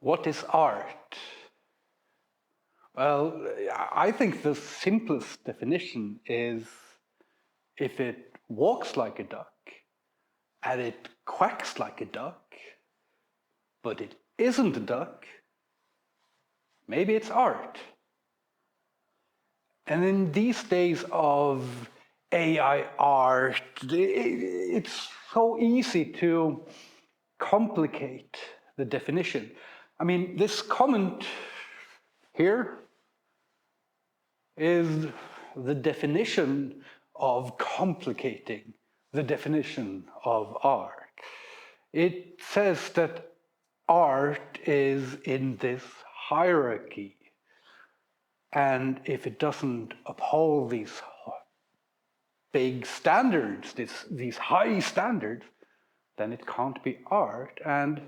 What is art? Well, I think the simplest definition is if it walks like a duck and it quacks like a duck, but it isn't a duck, maybe it's art. And in these days of AI art, it's so easy to complicate the definition. I mean, this comment here is the definition of complicating the definition of art. It says that art is in this hierarchy, and if it doesn't uphold these big standards, these high standards, then it can't be art. And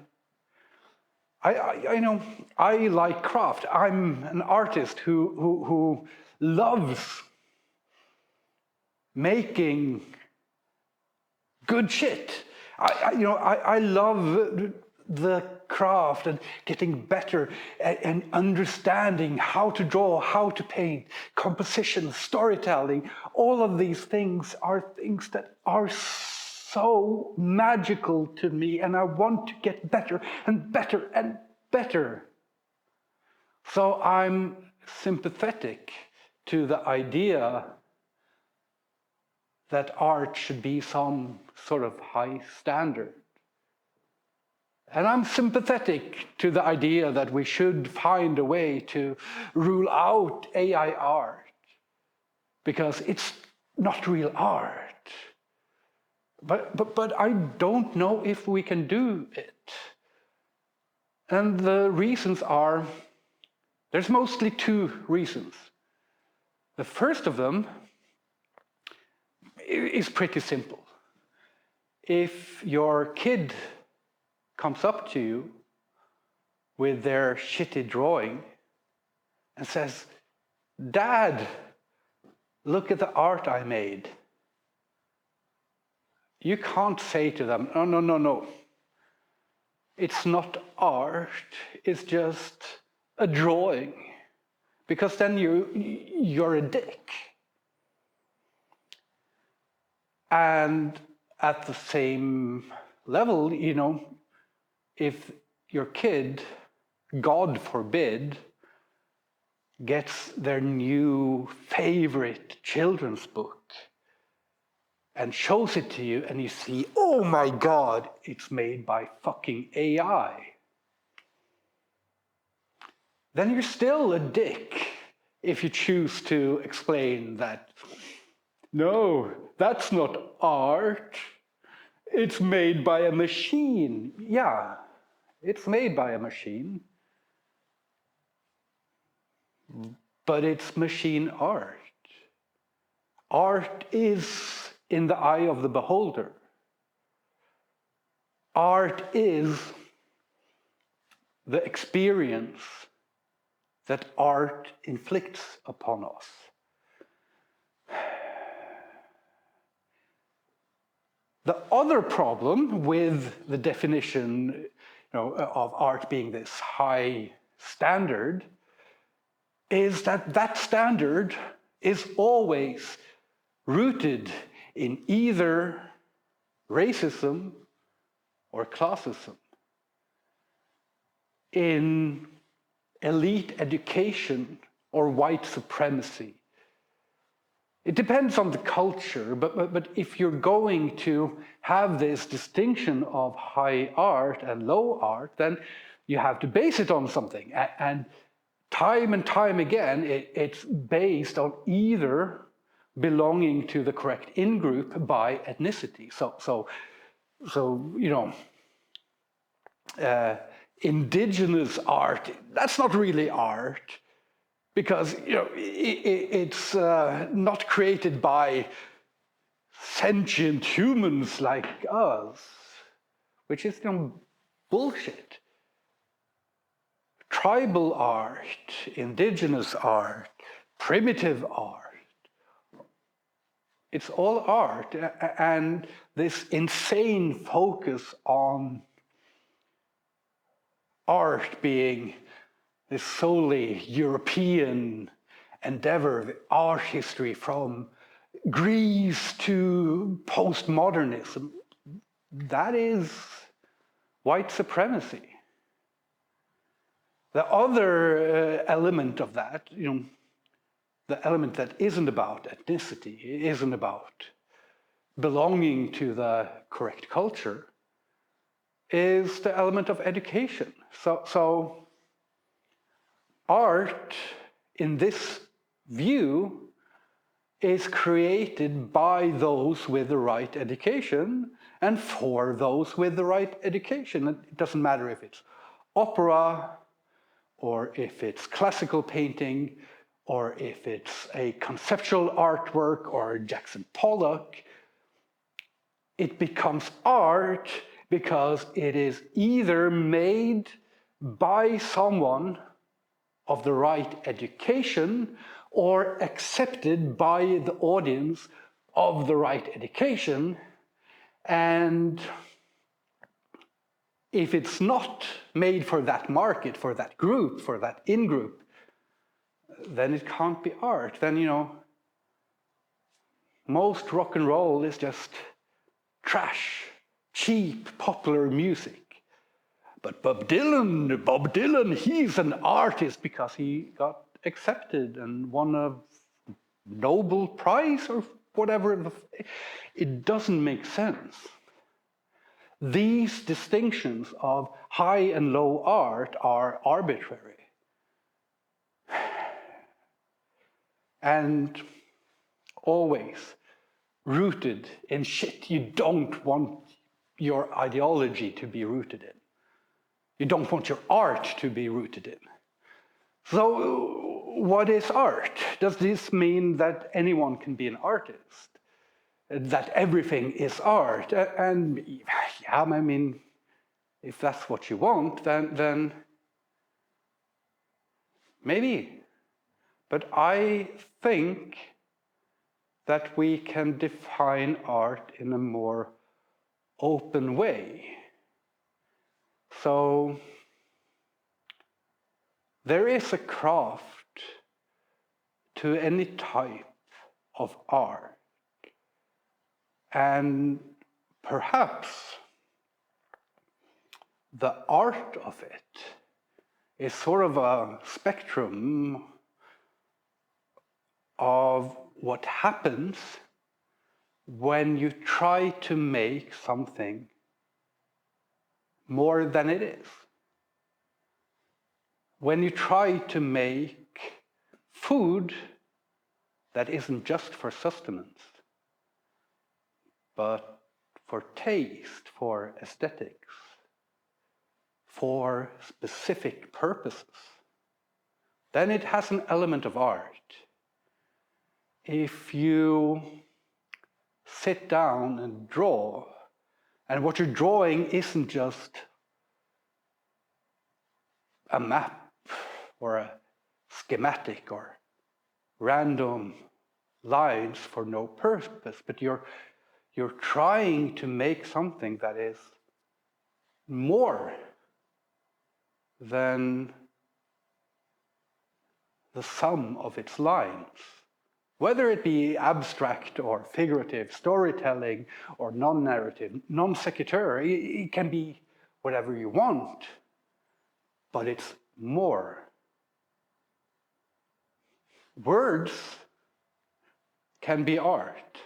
I like craft. I'm an artist who loves making good shit. I love the craft and getting better and understanding how to draw, how to paint, composition, storytelling. All of these things are things that are so magical to me, and I want to get better and better and better. So I'm sympathetic to the idea that art should be some sort of high standard. And I'm sympathetic to the idea that we should find a way to rule out AI art, because it's not real art. But I don't know if we can do it. And the reasons are, there's mostly two reasons. The first of them is pretty simple. If your kid comes up to you with their shitty drawing and says, "Dad, look at the art I made," you can't say to them, no. It's not art, it's just a drawing. Because then you're a dick. And at the same level, if your kid, God forbid, gets their new favorite children's book and shows it to you, and you see, oh my God, it's made by fucking AI, then you're still a dick if you choose to explain that, no, that's not art, it's made by a machine. Yeah, it's made by a machine, but it's machine art. Art is in the eye of the beholder. Art is the experience that art inflicts upon us. The other problem with the definition of art being this high standard is that standard is always rooted in either racism or classism, in elite education or white supremacy. It depends on the culture, but if you're going to have this distinction of high art and low art, then you have to base it on something. And time again, it's based on either belonging to the correct in-group by ethnicity. Indigenous art, that's not really art, because it's not created by sentient humans like us, which is bullshit. Tribal art, indigenous art, primitive art, it's all art. And this insane focus on art being this solely European endeavor, the art history from Greece to postmodernism, that is white supremacy. The other element of that, the element that isn't about ethnicity, isn't about belonging to the correct culture, is the element of education. So art, in this view, is created by those with the right education and for those with the right education. It doesn't matter if it's opera, or if it's classical painting, or if it's a conceptual artwork or Jackson Pollock. It becomes art because it is either made by someone of the right education or accepted by the audience of the right education. And if it's not made for that market, for that group, for that in-group, then it can't be art. Then, most rock and roll is just trash, cheap, popular music. But Bob Dylan, he's an artist because he got accepted and won a Nobel Prize or whatever. It doesn't make sense. These distinctions of high and low art are arbitrary. And always rooted in shit you don't want your ideology to be rooted in. You don't want your art to be rooted in. So what is art? Does this mean that anyone can be an artist? That everything is art? And yeah, I mean, if that's what you want, then maybe. But I think that we can define art in a more open way. So there is a craft to any type of art. And perhaps the art of it is sort of a spectrum of what happens when you try to make something more than it is. When you try to make food that isn't just for sustenance, but for taste, for aesthetics, for specific purposes, then it has an element of art. If you sit down and draw, and what you're drawing isn't just a map or a schematic or random lines for no purpose, but you're trying to make something that is more than the sum of its lines. Whether it be abstract or figurative, storytelling or non-narrative, non sequitur, it can be whatever you want, but it's more. Words can be art.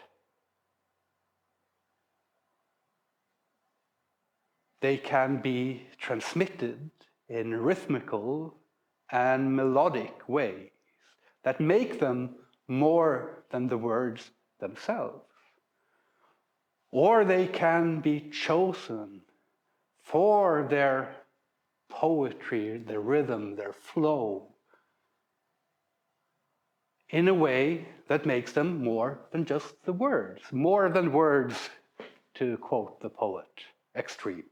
They can be transmitted in rhythmical and melodic ways that make them more than the words themselves. Or they can be chosen for their poetry, their rhythm, their flow, in a way that makes them more than just the words, more than words, to quote the poet, extreme.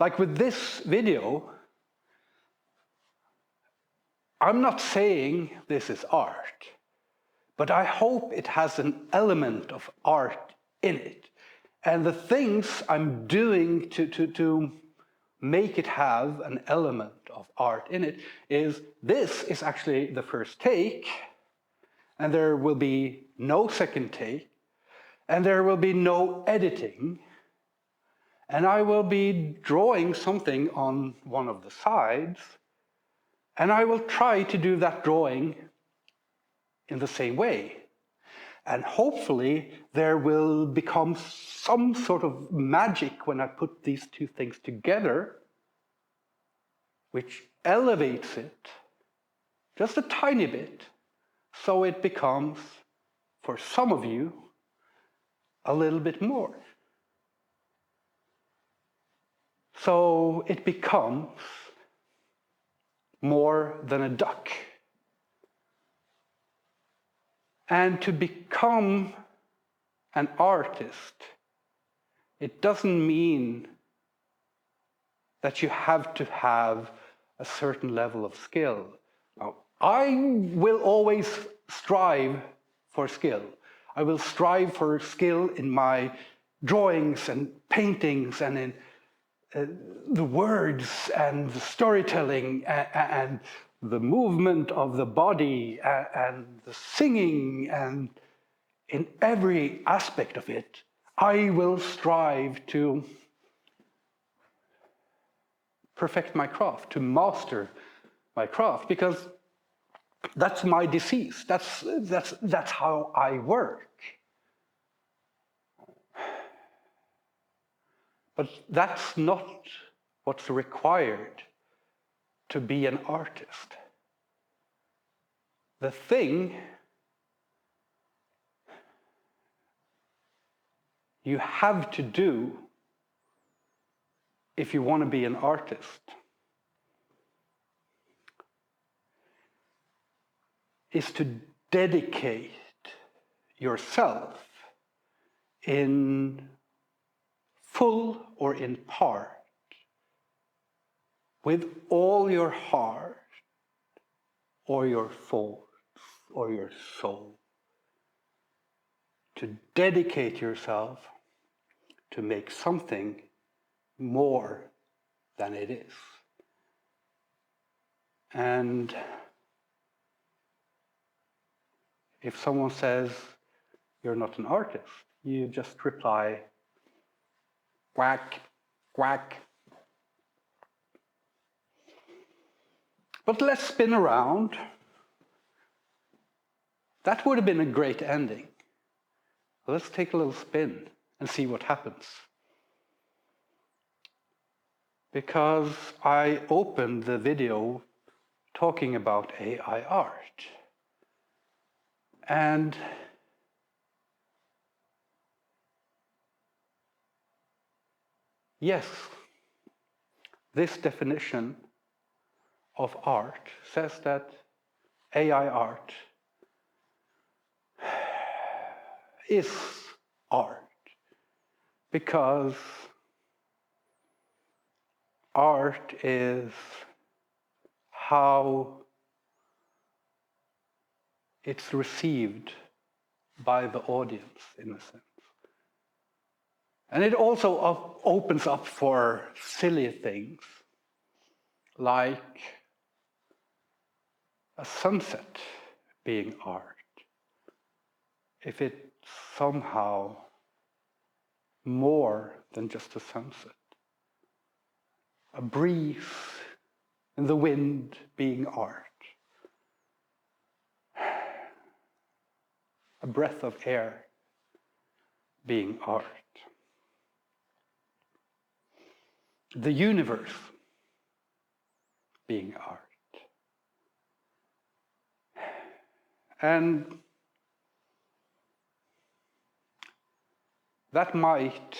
Like with this video, I'm not saying this is art, but I hope it has an element of art in it. And the things I'm doing to make it have an element of art in it is, this is actually the first take, and there will be no second take, and there will be no editing, and I will be drawing something on one of the sides, and I will try to do that drawing in the same way. And hopefully there will become some sort of magic when I put these two things together, which elevates it just a tiny bit, so it becomes, for some of you, a little bit more. So it becomes more than a duck. And to become an artist, it doesn't mean that you have to have a certain level of skill. Now, I will always strive for skill. I will strive for skill in my drawings and paintings and in the words and the storytelling and the movement of the body and the singing, and in every aspect of it, I will strive to perfect my craft, to master my craft, because that's my disease. That's how I work. But that's not what's required to be an artist. The thing you have to do if you want to be an artist is to dedicate yourself in full or in part, with all your heart or your thoughts or your soul, to dedicate yourself to make something more than it is. And if someone says you're not an artist, you just reply, quack, quack. But let's spin around. That would have been a great ending. Let's take a little spin and see what happens. Because I opened the video talking about AI art. And yes, this definition of art says that AI art is art, because art is how it's received by the audience, in a sense. And it also opens up for silly things, like a sunset being art, if it's somehow more than just a sunset. A breeze in the wind being art. A breath of air being art. The universe being art. And that might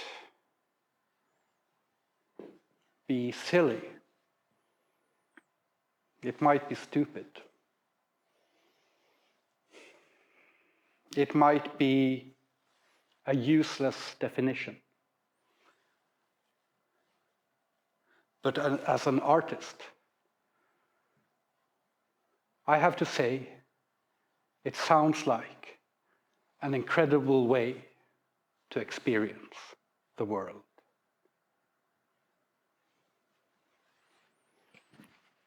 be silly. It might be stupid. It might be a useless definition. But as an artist, I have to say, it sounds like an incredible way to experience the world.